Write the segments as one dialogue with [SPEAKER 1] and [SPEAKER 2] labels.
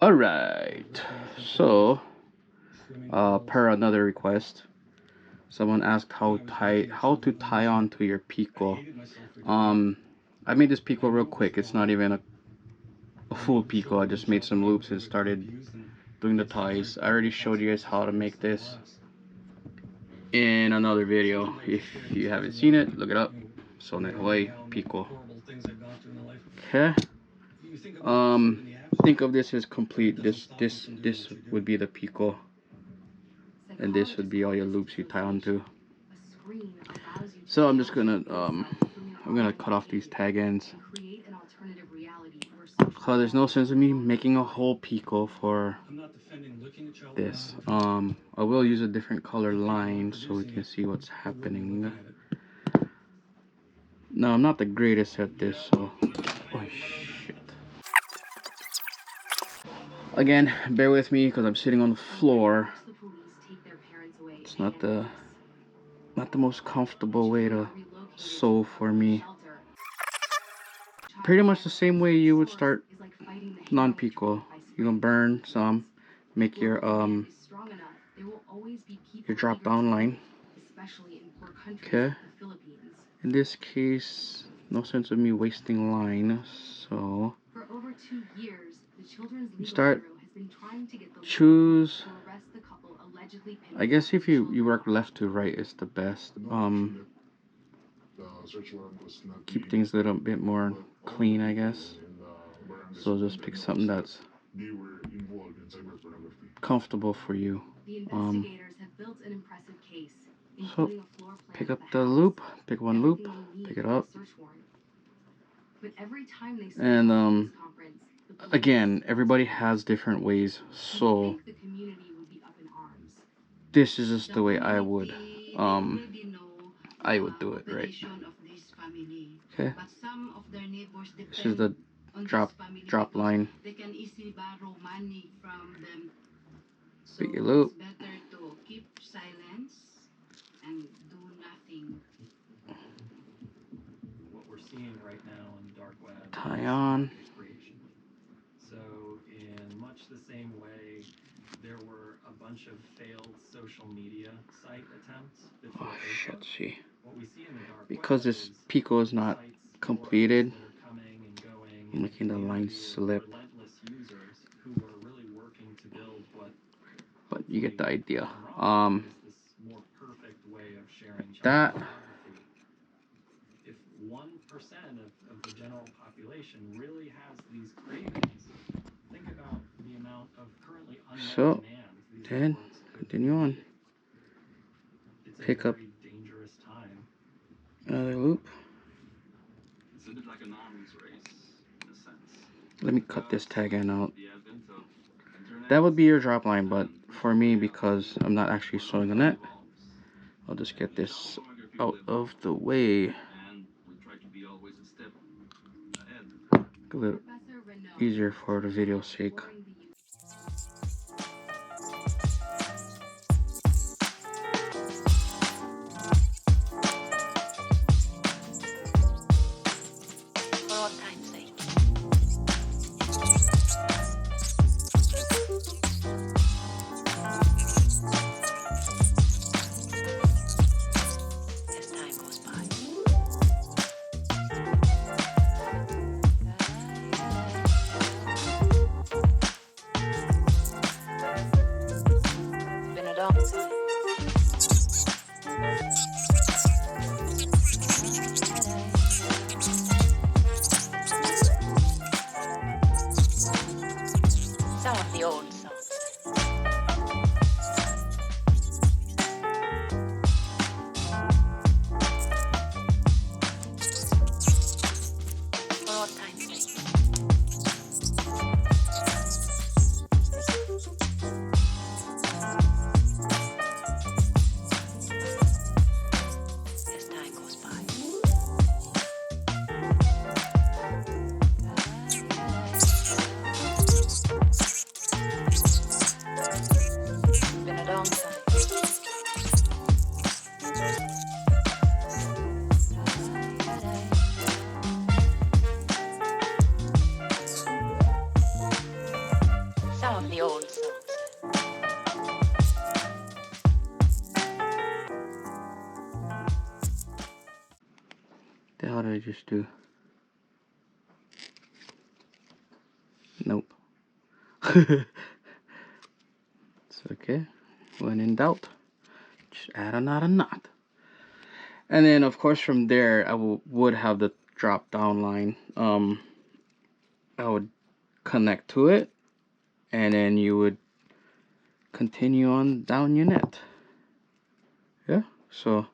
[SPEAKER 1] All right. So, per another request, someone asked how to tie on to your Piko. Um, I made this Piko real quick. It's not even a full Piko. I just made some loops and started doing the ties. I already showed you guys how to make this in another video. If you haven't seen it, look it up. Sonnet Hawaii Piko. Okay. Think of this as complete. This would be the Piko, and this would be all your loops you tie onto. So I'm just gonna I'm gonna cut off these tag ends. So there's no sense in me making a whole Piko for this. I will use a different color line so we can see what's happening. No, I'm not the greatest at this, so oh shit. Again, bear with me because I'm sitting on the floor. It's not the most comfortable way to sew for me. Pretty much the same way you would start non-Piko. You're gonna burn some, make your drop down line. Okay. In this case, no sense of me wasting line, so you start choose. I guess if you work left to right is the best. Keep things a little bit more clean, I guess. So just pick something that's comfortable for you. So pick up the loop, pick one loop, pick it up, and again, everybody has different ways. So this is just the way I would do it, right? Okay. This is the drop line. Pick your loop. Tie on. So in much the same way, there were a bunch of failed social media site attempts before Facebook. See. Because this Piko is not completed, I'm making the line slip. But you get the idea. Like that. If 1% of the general population really has these cravings, think about the amount of currently unmet demand. Then continue on. Pick up another loop. It's a bit like an arms race in a sense. Let me cut this tag end out. That would be your drop line, but for me, because I'm not actually sewing the net, I'll just get this out of the way. A little easier for the video's sake. The hell did I just do? Nope. It's okay. When in doubt, just add another knot. And then, of course, from there, I would have the drop down line. I would connect to it, and then you would continue on down your net. Yeah, so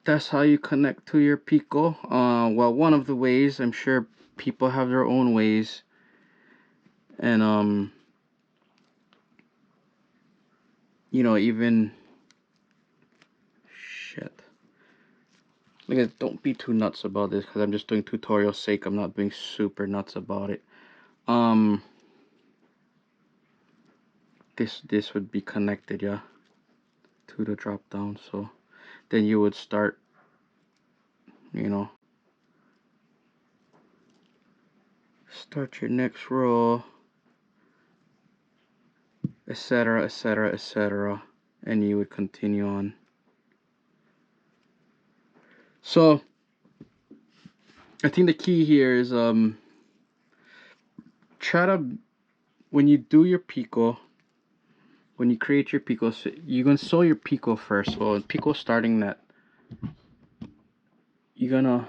[SPEAKER 1] that's how you connect to your Piko. Well, one of the ways. I'm sure people have their own ways, and you know, even shit. Like, don't be too nuts about this, because I'm just doing tutorial sake. I'm not being super nuts about it. This would be connected, yeah, to the drop down. So then you would start, you know, start your next row, etc., etc., etc., and you would continue on. So I think the key here is try to, when you do your Piko, when you create your Piko, so you're gonna sew your Piko first. Well, Piko starting net, you're gonna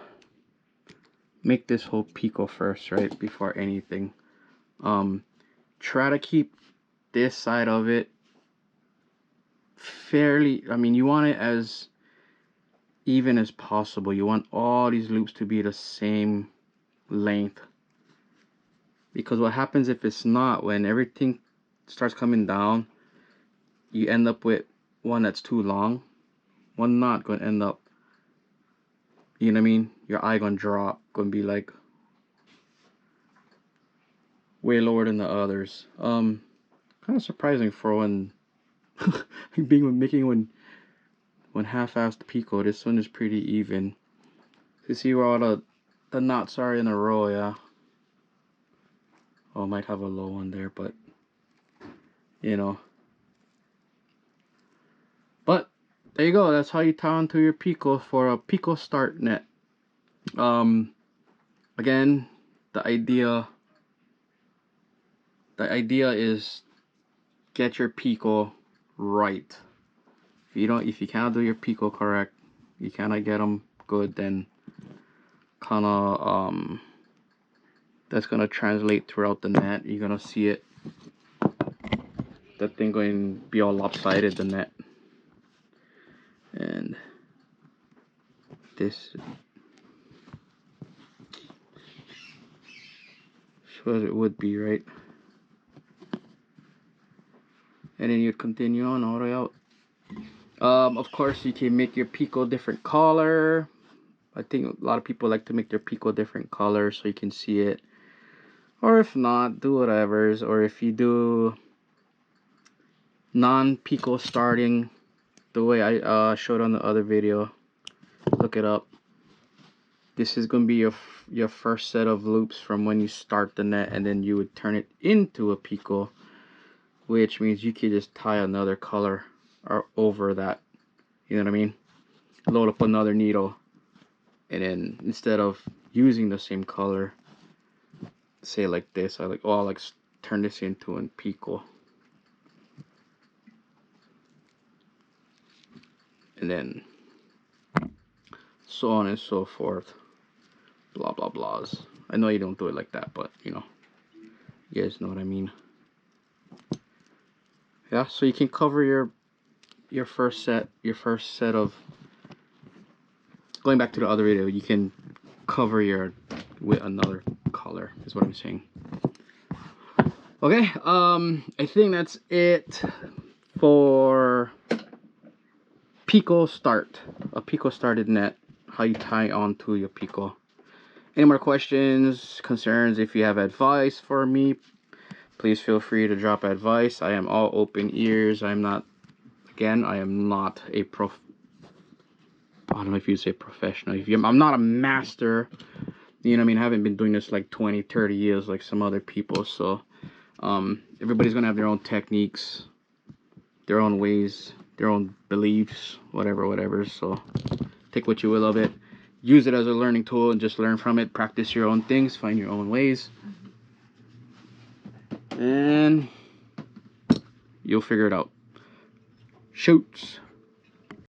[SPEAKER 1] make this whole Piko first, right, before anything. Try to keep this side of it fairly, I mean, you want it as even as possible. You want all these loops to be the same length, because what happens if it's not, when everything starts coming down, you end up with one that's too long, one knot gonna end up, you know what I mean, your eye gonna drop, gonna be like way lower than the others. Kind of surprising for when making when half-assed Piko. This one is pretty even. You see where all the knots are in a row, yeah. Oh, I might have a low one there, but you know. But there you go. That's how you tie onto your Piko for a Piko start net. Again, the idea is get your Piko right. If you cannot do your Piko correct, you cannot get them good, then kind of that's gonna translate throughout the net. You're gonna see it, that thing going to be all lopsided, the net. And this shows it would be, right? And then you continue on all the way out. Of course, you can make your Piko different color. I think a lot of people like to make their Piko different color so you can see it. Or if not, do whatever's. Or if you do non-Piko starting, the way I showed on the other video, look it up. This is going to be your first set of loops from when you start the net, and then you would turn it into a Piko, which means you could just tie another color or over that, you know what I mean, load up another needle, and then instead of using the same color, say like this, I'll like turn this into a Piko, and then so on and so forth, blah blah blahs. I know you don't do it like that, but you know, you guys know what I mean. Yeah, so you can cover your first set of, going back to the other video, you can cover your with another color, is what I'm saying. Okay, I think that's it for Piko start, a Piko started net, how you tie onto your Piko. Any more questions, concerns? If you have advice for me, please feel free to drop advice. I am all open ears. I am not a I don't know if you say professional. I'm not a master. You know what I mean? I haven't been doing this like 20, 30 years like some other people. So Everybody's gonna have their own techniques, their own ways, their own beliefs, whatever. So take what you will of it, use it as a learning tool, and just learn from it. Practice your own things, find your own ways, and you'll figure it out. Shoots.